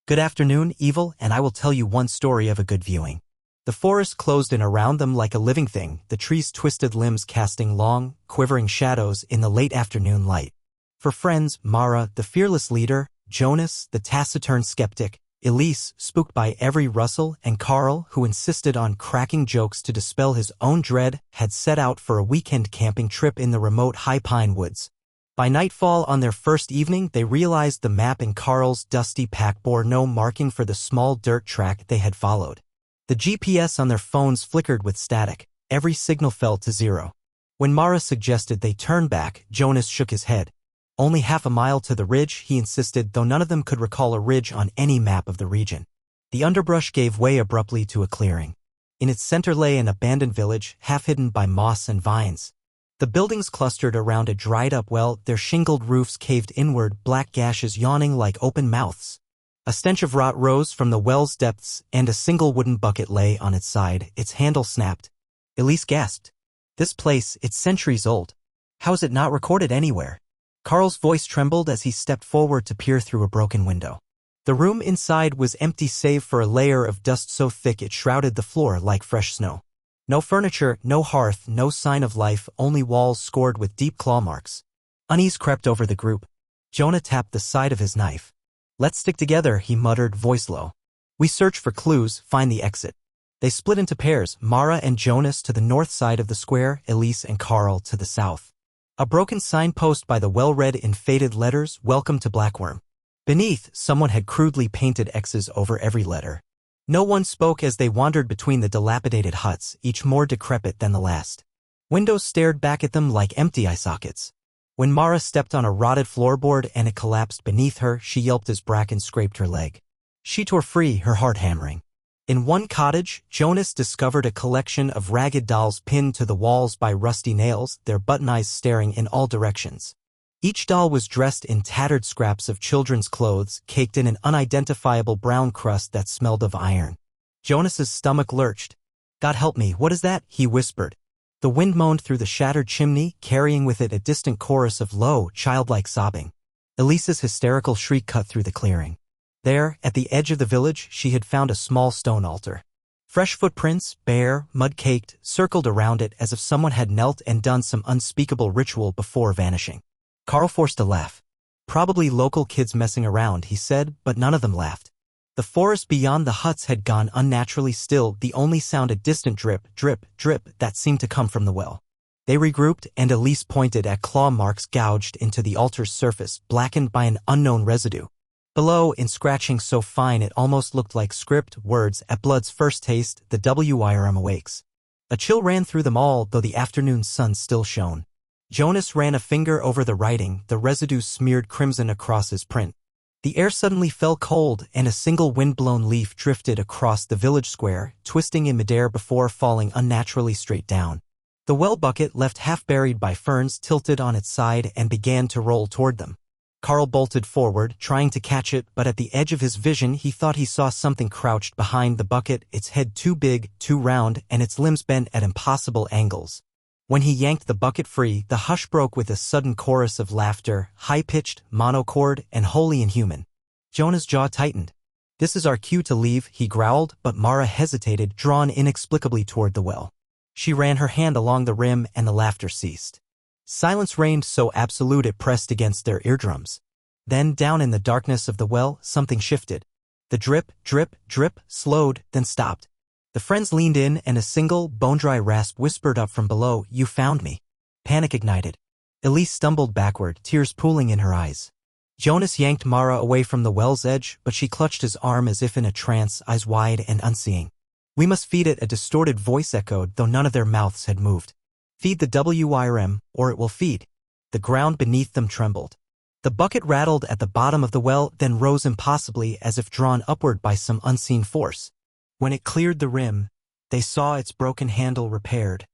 Good afternoon, evil, and I will tell you one story of a good viewing. The forest closed in around them like a living thing, the trees' twisted limbs casting long, quivering shadows in the late afternoon light. For friends, Mara, the fearless leader, Jonas, the taciturn skeptic, Elise, spooked by every rustle, and Carl, who insisted on cracking jokes to dispel his own dread, had set out for a weekend camping trip in the remote Highpine Woods. By nightfall on their first evening, they realized the map in Carl's dusty pack bore no marking for the small dirt track they had followed. The GPS on their phones flickered with static. Every signal fell to zero. When Mara suggested they turn back, Jonas shook his head. Only half a mile to the ridge, he insisted, though none of them could recall a ridge on any map of the region. The underbrush gave way abruptly to a clearing. In its center lay an abandoned village, half hidden by moss and vines. The buildings clustered around a dried-up well, their shingled roofs caved inward, black gashes yawning like open mouths. A stench of rot rose from the well's depths, and a single wooden bucket lay on its side, its handle snapped. Elise gasped. This place, it's centuries old. How is it not recorded anywhere? Carl's voice trembled as he stepped forward to peer through a broken window. The room inside was empty save for a layer of dust so thick it shrouded the floor like fresh snow. No furniture, no hearth, no sign of life, only walls scored with deep claw marks. Unease crept over the group. Jonah tapped the side of his knife. Let's stick together, he muttered, voice low. We search for clues, find the exit. They split into pairs, Mara and Jonas to the north side of the square, Elise and Carl to the south. A broken signpost by the well read in faded letters, Welcome to Blackwyrm. Beneath, someone had crudely painted X's over every letter. No one spoke as they wandered between the dilapidated huts, each more decrepit than the last. Windows stared back at them like empty eye sockets. When Mara stepped on a rotted floorboard and it collapsed beneath her, she yelped as bracken scraped her leg. She tore free, her heart hammering. In one cottage, Jonas discovered a collection of ragged dolls pinned to the walls by rusty nails, their button eyes staring in all directions. Each doll was dressed in tattered scraps of children's clothes, caked in an unidentifiable brown crust that smelled of iron. Jonas's stomach lurched. God help me, what is that? He whispered. The wind moaned through the shattered chimney, carrying with it a distant chorus of low, childlike sobbing. Elise's hysterical shriek cut through the clearing. There, at the edge of the village, she had found a small stone altar. Fresh footprints, bare, mud-caked, circled around it as if someone had knelt and done some unspeakable ritual before vanishing. Carl forced a laugh. Probably local kids messing around, he said, but none of them laughed. The forest beyond the huts had gone unnaturally still, the only sound a distant drip, drip, drip that seemed to come from the well. They regrouped, and Elise pointed at claw marks gouged into the altar's surface, blackened by an unknown residue. Below, in scratching so fine it almost looked like script words, at blood's first taste, the Wyrm awakes. A chill ran through them all, though the afternoon sun still shone. Jonas ran a finger over the writing, the residue smeared crimson across his print. The air suddenly fell cold, and a single wind-blown leaf drifted across the village square, twisting in midair before falling unnaturally straight down. The well bucket, left half-buried by ferns, tilted on its side and began to roll toward them. Carl bolted forward, trying to catch it, but at the edge of his vision he thought he saw something crouched behind the bucket, its head too big, too round, and its limbs bent at impossible angles. When he yanked the bucket free, the hush broke with a sudden chorus of laughter, high-pitched, monochord, and wholly inhuman. Jonah's jaw tightened. This is our cue to leave, he growled, but Mara hesitated, drawn inexplicably toward the well. She ran her hand along the rim, and the laughter ceased. Silence reigned so absolute it pressed against their eardrums. Then, down in the darkness of the well, something shifted. The drip, drip, drip slowed, then stopped. The friends leaned in, and a single, bone-dry rasp whispered up from below, "You found me." Panic ignited. Elise stumbled backward, tears pooling in her eyes. Jonas yanked Mara away from the well's edge, but she clutched his arm as if in a trance, eyes wide and unseeing. "We must feed it," a distorted voice echoed, though none of their mouths had moved. "Feed the Wyrm, or it will feed." The ground beneath them trembled. The bucket rattled at the bottom of the well, then rose impossibly as if drawn upward by some unseen force. When it cleared the rim, they saw its broken handle repaired,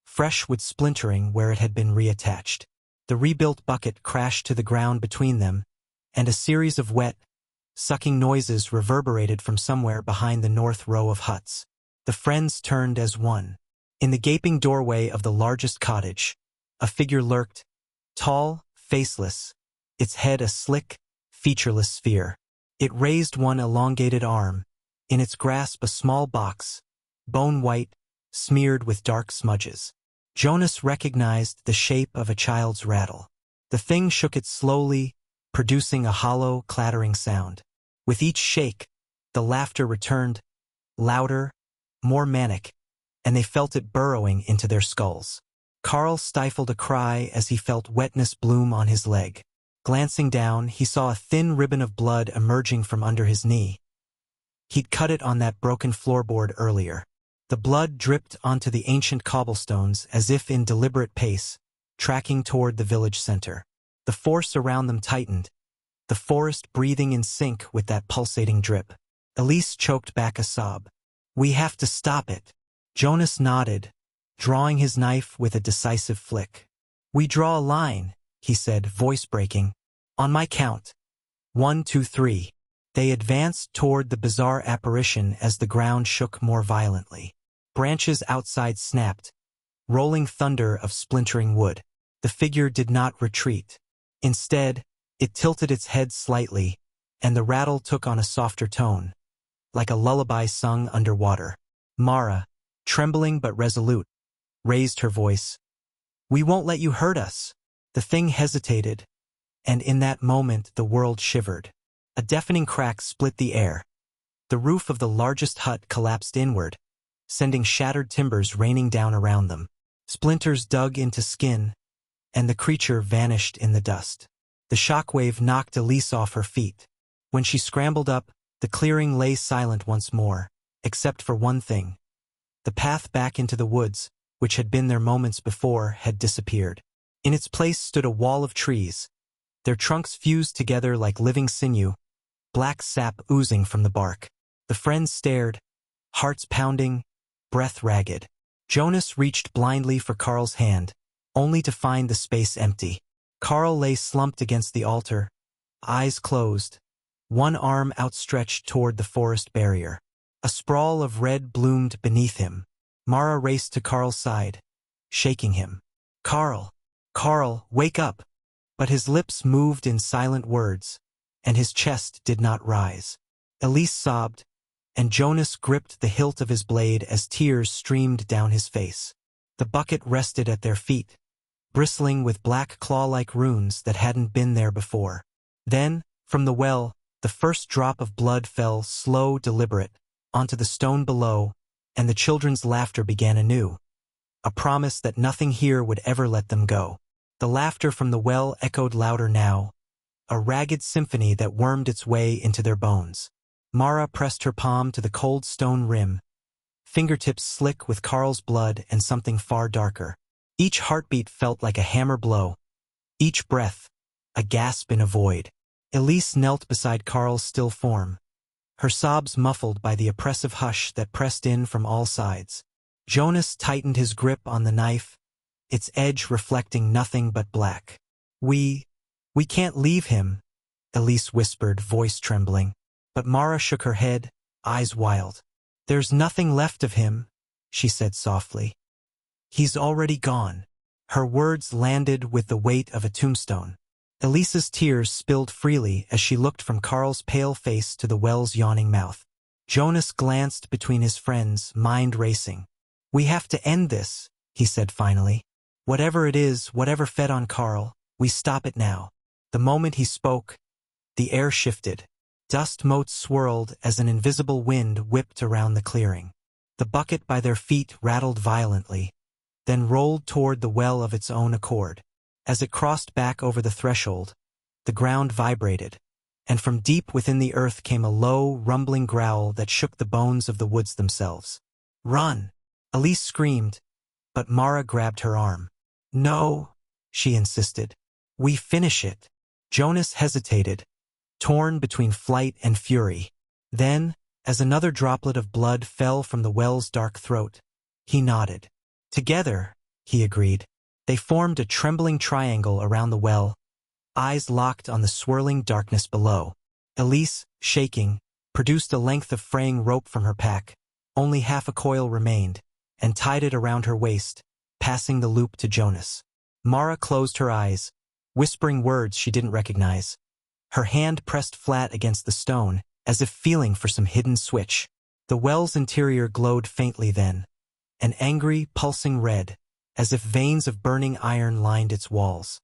fresh with splintering where it had been reattached. The rebuilt bucket crashed to the ground between them, and a series of wet, sucking noises reverberated from somewhere behind the north row of huts. The friends turned as one. In the gaping doorway of the largest cottage, a figure lurked, tall, faceless, its head a slick, featureless sphere. It raised one elongated arm, in its grasp a small box, bone-white, smeared with dark smudges. Jonas recognized the shape of a child's rattle. The thing shook it slowly, producing a hollow, clattering sound. With each shake, the laughter returned, louder, more manic, and they felt it burrowing into their skulls. Carl stifled a cry as he felt wetness bloom on his leg. Glancing down, he saw a thin ribbon of blood emerging from under his knee. He'd cut it on that broken floorboard earlier. The blood dripped onto the ancient cobblestones as if in deliberate pace, tracking toward the village center. The force around them tightened, the forest breathing in sync with that pulsating drip. Elise choked back a sob. "We have to stop it." Jonas nodded, drawing his knife with a decisive flick. "We draw a line," he said, voice breaking. "On my count. 1, 2, 3. They advanced toward the bizarre apparition as the ground shook more violently. Branches outside snapped, rolling thunder of splintering wood. The figure did not retreat. Instead, it tilted its head slightly, and the rattle took on a softer tone, like a lullaby sung underwater. Mara, trembling but resolute, raised her voice. "We won't let you hurt us." The thing hesitated, and in that moment the world shivered. A deafening crack split the air. The roof of the largest hut collapsed inward, sending shattered timbers raining down around them. Splinters dug into skin, and the creature vanished in the dust. The shockwave knocked Elise off her feet. When she scrambled up, the clearing lay silent once more, except for one thing. The path back into the woods, which had been there moments before, had disappeared. In its place stood a wall of trees, their trunks fused together like living sinew, black sap oozing from the bark. The friends stared, hearts pounding, breath ragged. Jonas reached blindly for Carl's hand, only to find the space empty. Carl lay slumped against the altar, eyes closed, one arm outstretched toward the forest barrier. A sprawl of red bloomed beneath him. Mara raced to Carl's side, shaking him. "Carl! Carl, wake up!" But his lips moved in silent words, and his chest did not rise. Elise sobbed, and Jonas gripped the hilt of his blade as tears streamed down his face. The bucket rested at their feet, bristling with black claw-like runes that hadn't been there before. Then, from the well, the first drop of blood fell, slow, deliberate, onto the stone below, and the children's laughter began anew, a promise that nothing here would ever let them go. The laughter from the well echoed louder now, a ragged symphony that wormed its way into their bones. Mara pressed her palm to the cold stone rim, fingertips slick with Carl's blood and something far darker. Each heartbeat felt like a hammer blow, each breath a gasp in a void. Elise knelt beside Carl's still form, her sobs muffled by the oppressive hush that pressed in from all sides. Jonas tightened his grip on the knife, its edge reflecting nothing but black. We can't leave him," Elise whispered, voice trembling. But Mara shook her head, eyes wild. "There's nothing left of him," she said softly. "He's already gone." Her words landed with the weight of a tombstone. Elise's tears spilled freely as she looked from Carl's pale face to the well's yawning mouth. Jonas glanced between his friends, mind racing. "We have to end this," he said finally. "Whatever it is, whatever fed on Carl, we stop it now." The moment he spoke, the air shifted. Dust motes swirled as an invisible wind whipped around the clearing. The bucket by their feet rattled violently, then rolled toward the well of its own accord. As it crossed back over the threshold, the ground vibrated, and from deep within the earth came a low, rumbling growl that shook the bones of the woods themselves. "Run!" Elise screamed, but Mara grabbed her arm. "No," she insisted. "We finish it." Jonas hesitated, torn between flight and fury. Then, as another droplet of blood fell from the well's dark throat, he nodded. "Together," he agreed. They formed a trembling triangle around the well, eyes locked on the swirling darkness below. Elise, shaking, produced a length of fraying rope from her pack. Only half a coil remained, and tied it around her waist, passing the loop to Jonas. Mara closed her eyes, whispering words she didn't recognize. her hand pressed flat against the stone, as if feeling for some hidden switch. The well's interior glowed faintly then, an angry, pulsing red, as if veins of burning iron lined its walls.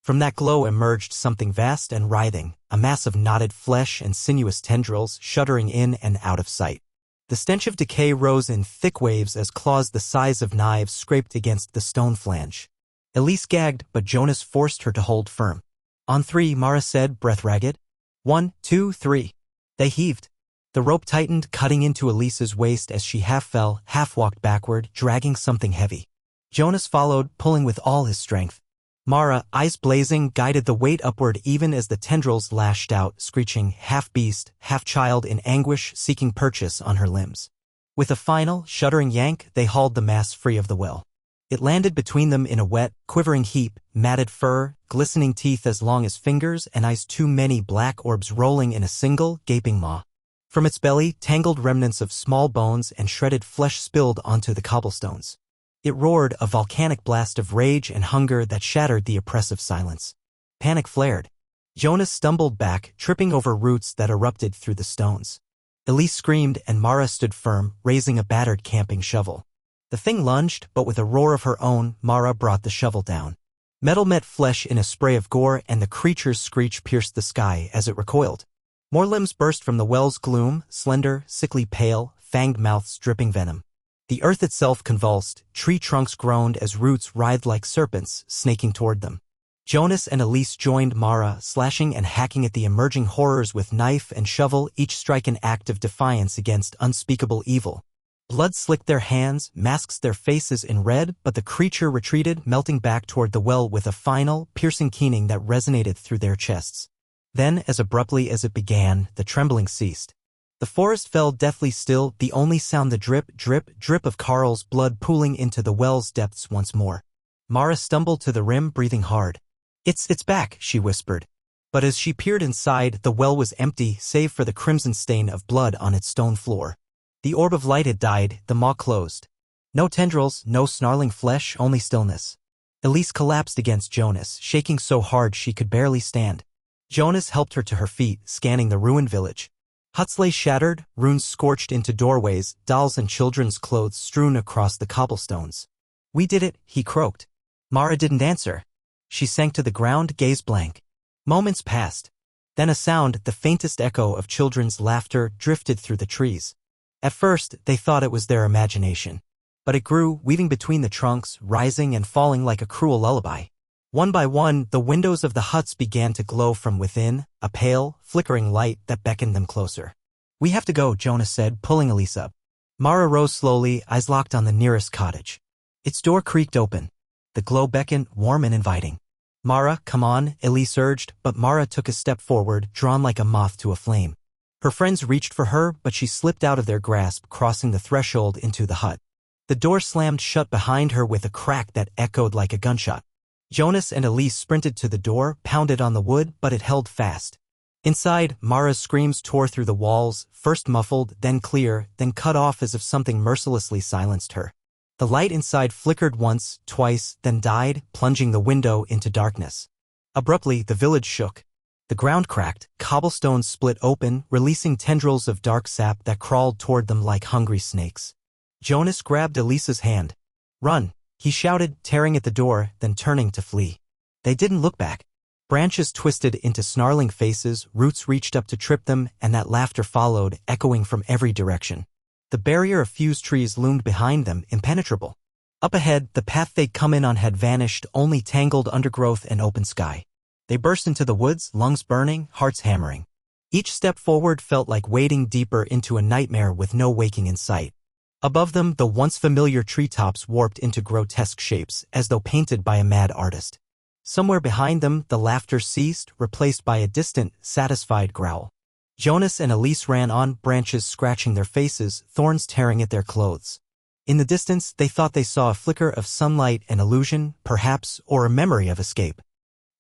From that glow emerged something vast and writhing, a mass of knotted flesh and sinuous tendrils shuddering in and out of sight. The stench of decay rose in thick waves as claws the size of knives scraped against the stone flange. Elise gagged, but Jonas forced her to hold firm. "On three," Mara said, breath ragged. 1, 2, 3. They heaved. The rope tightened, cutting into Elise's waist as she half fell, half walked backward, dragging something heavy. Jonas followed, pulling with all his strength. Mara, eyes blazing, guided the weight upward even as the tendrils lashed out, screeching, half beast, half child in anguish, seeking purchase on her limbs. With a final, shuddering yank, they hauled the mass free of the well. It landed between them in a wet, quivering heap, matted fur, glistening teeth as long as fingers, and eyes too many black orbs rolling in a single, gaping maw. From its belly, tangled remnants of small bones and shredded flesh spilled onto the cobblestones. It roared, a volcanic blast of rage and hunger that shattered the oppressive silence. Panic flared. Jonas stumbled back, tripping over roots that erupted through the stones. Elise screamed and Mara stood firm, raising a battered camping shovel. The thing lunged, but with a roar of her own, Mara brought the shovel down. Metal met flesh in a spray of gore, and the creature's screech pierced the sky as it recoiled. More limbs burst from the well's gloom, slender, sickly pale, fanged mouths dripping venom. The earth itself convulsed, tree trunks groaned as roots writhed like serpents, snaking toward them. Jonas and Elise joined Mara, slashing and hacking at the emerging horrors with knife and shovel, each strike an act of defiance against unspeakable evil. Blood slicked their hands, masks their faces in red, but the creature retreated, melting back toward the well with a final, piercing keening that resonated through their chests. Then, as abruptly as it began, the trembling ceased. The forest fell deathly still, the only sound the drip, drip, drip of Carl's blood pooling into the well's depths once more. Mara stumbled to the rim, breathing hard. It's back," she whispered. But as she peered inside, the well was empty, save for the crimson stain of blood on its stone floor. The orb of light had died, the maw closed. No tendrils, no snarling flesh, only stillness. Elise collapsed against Jonas, shaking so hard she could barely stand. Jonas helped her to her feet, scanning the ruined village. Huts lay shattered, runes scorched into doorways, dolls and children's clothes strewn across the cobblestones. "We did it," he croaked. Mara didn't answer. She sank to the ground, gaze blank. Moments passed. Then a sound, the faintest echo of children's laughter, drifted through the trees. At first, they thought it was their imagination. But it grew, weaving between the trunks, rising and falling like a cruel lullaby. One by one, the windows of the huts began to glow from within, a pale, flickering light that beckoned them closer. "We have to go," Jonas said, pulling Elise up. Mara rose slowly, eyes locked on the nearest cottage. Its door creaked open. The glow beckoned, warm and inviting. "Mara, come on," Elise urged, but Mara took a step forward, drawn like a moth to a flame. Her friends reached for her, but she slipped out of their grasp, crossing the threshold into the hut. The door slammed shut behind her with a crack that echoed like a gunshot. Jonas and Elise sprinted to the door, pounded on the wood, but it held fast. Inside, Mara's screams tore through the walls, first muffled, then clear, then cut off as if something mercilessly silenced her. The light inside flickered once, twice, then died, plunging the window into darkness. Abruptly, the village shook. The ground cracked, cobblestones split open, releasing tendrils of dark sap that crawled toward them like hungry snakes. Jonas grabbed Elise's hand. "Run," he shouted, tearing at the door, then turning to flee. They didn't look back. Branches twisted into snarling faces, roots reached up to trip them, and that laughter followed, echoing from every direction. The barrier of fused trees loomed behind them, impenetrable. Up ahead, the path they'd come in on had vanished, only tangled undergrowth and open sky. They burst into the woods, lungs burning, hearts hammering. Each step forward felt like wading deeper into a nightmare with no waking in sight. Above them, the once familiar treetops warped into grotesque shapes, as though painted by a mad artist. Somewhere behind them, the laughter ceased, replaced by a distant, satisfied growl. Jonas and Elise ran on, branches scratching their faces, thorns tearing at their clothes. In the distance, they thought they saw a flicker of sunlight, an illusion, perhaps, or a memory of escape.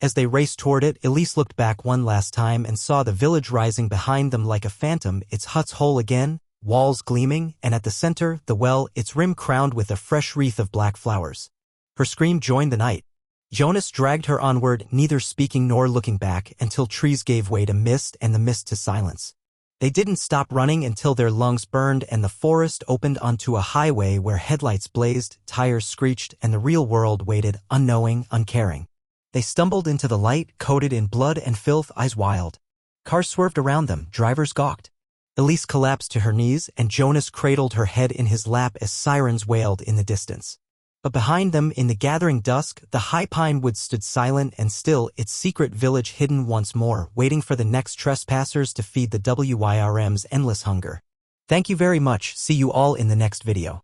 As they raced toward it, Elise looked back one last time and saw the village rising behind them like a phantom, its huts whole again, walls gleaming, and at the center, the well, its rim crowned with a fresh wreath of black flowers. Her scream joined the night. Jonas dragged her onward, neither speaking nor looking back, until trees gave way to mist and the mist to silence. They didn't stop running until their lungs burned and the forest opened onto a highway where headlights blazed, tires screeched, and the real world waited, unknowing, uncaring. They stumbled into the light, coated in blood and filth, eyes wild. Cars swerved around them, drivers gawked. Elise collapsed to her knees, and Jonas cradled her head in his lap as sirens wailed in the distance. But behind them, in the gathering dusk, the Highpine Woods stood silent and still, its secret village hidden once more, waiting for the next trespassers to feed the Wyrm's endless hunger. Thank you very much. See you all in the next video.